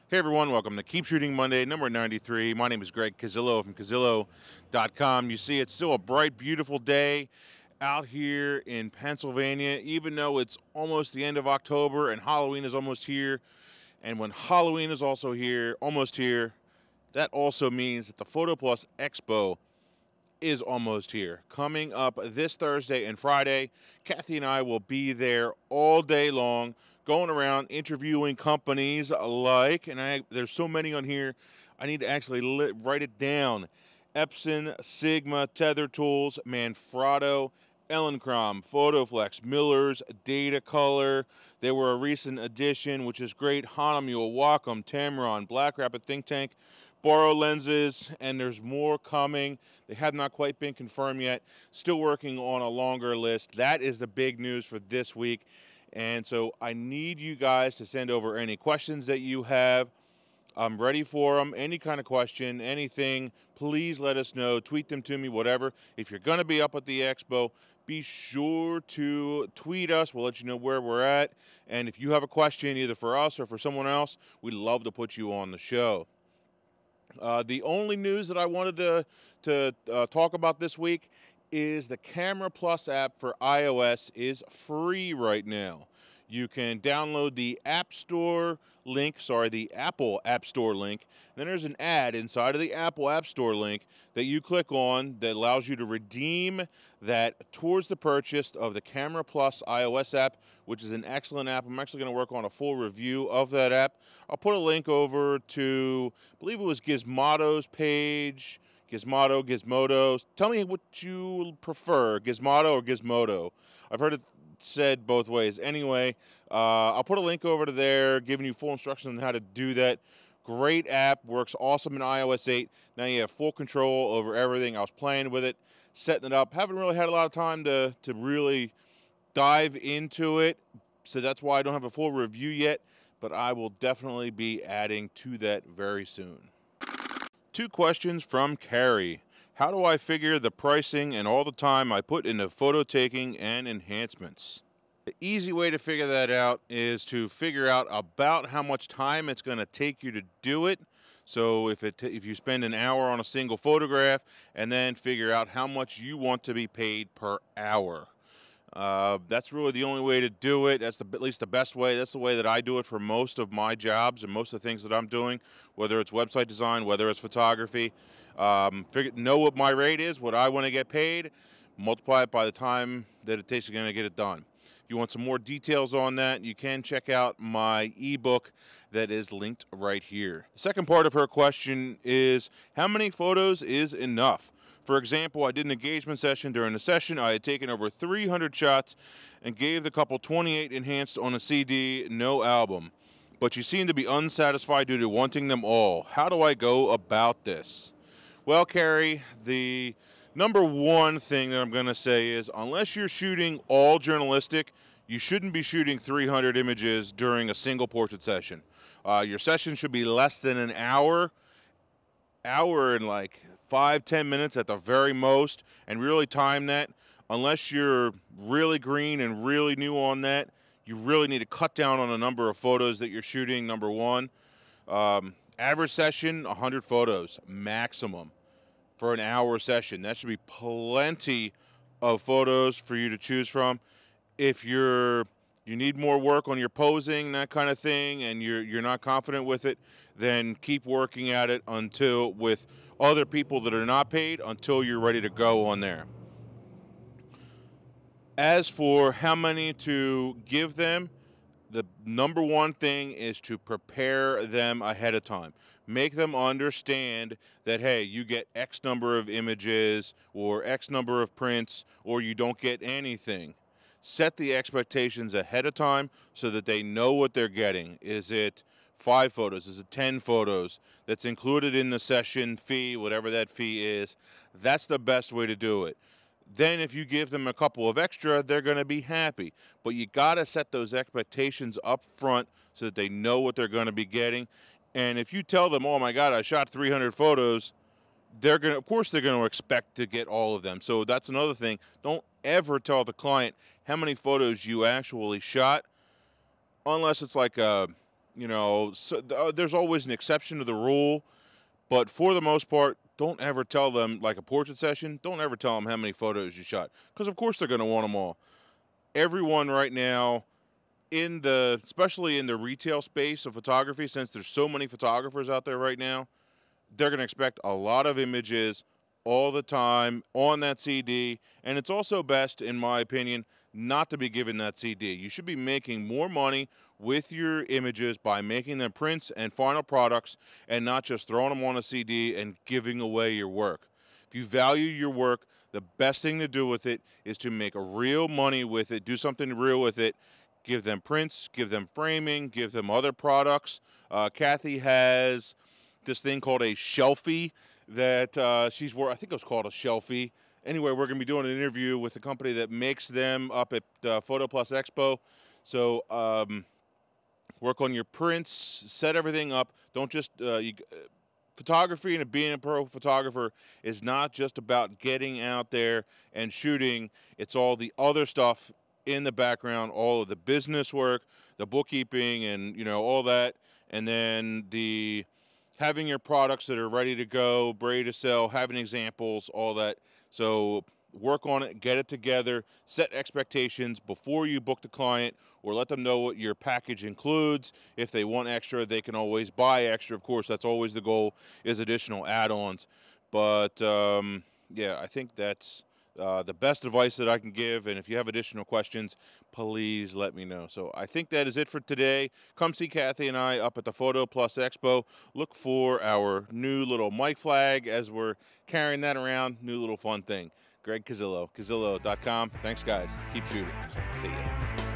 Hey everyone, welcome to Keep Shooting Monday, number 93. My name is Greg Cazillo from Cazillo.com. You see, it's still a bright, beautiful day out here in Pennsylvania, even though it's almost the end of October and Halloween is almost here. And when Halloween is also here, almost here, that also means that the PhotoPlus Expo is almost here. Coming up this Thursday and Friday, Kathy and I will be there all day long, going around interviewing companies like, there's so many on here, I need to actually write it down. Epson, Sigma, Tether Tools, Manfrotto, Elinchrom, Photoflex, Miller's, Data Color. They were a recent addition, which is great. Hahnemühle, Wacom, Tamron, Black Rapid Think Tank, Borrow Lenses, and there's more coming. They have not quite been confirmed yet. Still working on a longer list. That is the big news for this week. And so I need you guys to send over any questions that you have. I'm ready for them. Any kind of question, anything, please let us know. Tweet them to me, whatever. If you're going to be up at the expo, be sure to tweet us. We'll let you know where we're at. And if you have a question, either for us or for someone else, we'd love to put you on the show. The only news that I wanted to talk about this week is the Camera Plus app for iOS is free right now. You can download the the Apple App Store link. Then there's an ad inside of the Apple App Store link that you click on that allows you to redeem that towards the purchase of the Camera Plus iOS app, which is an excellent app. I'm actually going to work on a full review of that app. I'll put a link over to, I believe it was Gizmodo's page. Gizmodo. Tell me what you prefer, Gizmodo or Gizmodo. I've heard it said both ways. Anyway, I'll put a link over to there, giving you full instructions on how to do that. Great app, works awesome in iOS 8. Now you have full control over everything. I was playing with it, setting it up. Haven't really had a lot of time to really dive into it, so that's why I don't have a full review yet, but I will definitely be adding to that very soon. 2 questions from Carrie. How do I figure the pricing and all the time I put into photo taking and enhancements? The easy way to figure that out is to figure out about how much time it's going to take you to do it. So if you spend an hour on a single photograph, and then figure out how much you want to be paid per hour. That's really the only way to do it. That's at least the best way. That's the way that I do it for most of my jobs and most of the things that I'm doing, whether it's website design, whether it's photography. Know what my rate is, what I want to get paid, multiply it by the time that it takes to get it done. If you want some more details on that, you can check out my ebook that is linked right here. The second part of her question is, how many photos is enough? For example, I did an engagement session. During the session, I had taken over 300 shots and gave the couple 28 enhanced on a CD, no album. But you seem to be unsatisfied due to wanting them all. How do I go about this? Well, Carrie, the number one thing that I'm going to say is, unless you're shooting all journalistic, you shouldn't be shooting 300 images during a single portrait session. Your session should be less than an hour and like 5-10 minutes at the very most, and really time that. Unless you're really green and really new on that, you really need to cut down on the number of photos that you're shooting, number one. Average session, 100 photos maximum for an hour session. That should be plenty of photos for you to choose from. If you need more work on your posing, that kind of thing, and you're not confident with it, then keep working at it until with other people that are not paid until you're ready to go on there. As for how many to give them, the number one thing is to prepare them ahead of time. Make them understand that, hey, you get X number of images or X number of prints, or you don't get anything. Set the expectations ahead of time so that they know what they're getting. Is it 5 photos? Is it 10 photos? That's included in the session fee, whatever that fee is. That's the best way to do it. Then if you give them a couple of extra, they're going to be happy. But you got to set those expectations up front so that they know what they're going to be getting. And if you tell them, oh my God, I shot 300 photos, of course they're going to expect to get all of them. So that's another thing. Don't ever tell the client how many photos you actually shot, unless it's like a You know, so, there's always an exception to the rule, but for the most part, don't ever tell them, like a portrait session, don't ever tell them how many photos you shot, because of course they're going to want them all. Everyone right now, especially in the retail space of photography, since there's so many photographers out there right now, they're going to expect a lot of images all the time on that CD. And it's also best, in my opinion, not to be given that CD. You should be making more money with your images by making them prints and final products, and not just throwing them on a CD and giving away your work. If you value your work, the best thing to do with it is to make a real money with it, do something real with it. Give them prints, give them framing, give them other products. Kathy has this thing called a shelfie that I think it was called a shelfie. Anyway, we're going to be doing an interview with the company that makes them up at PhotoPlus Expo. So work on your prints, set everything up. Don't just photography and being a pro photographer is not just about getting out there and shooting. It's all the other stuff in the background, all of the business work, the bookkeeping, and all that, and then having your products that are ready to go, ready to sell, having examples, all that. So work on it, get it together, set expectations before you book the client, or let them know what your package includes. If they want extra, they can always buy extra. Of course, that's always the goal, is additional add-ons. But yeah, I think that's the best advice that I can give. And if you have additional questions, please let me know. So I think that is it for today. Come see Kathy and I up at the PhotoPlus Expo. Look for our new little mic flag as we're carrying that around. New little fun thing. Greg Cazillo, Cazillo.com. Thanks, guys. Keep shooting. See ya.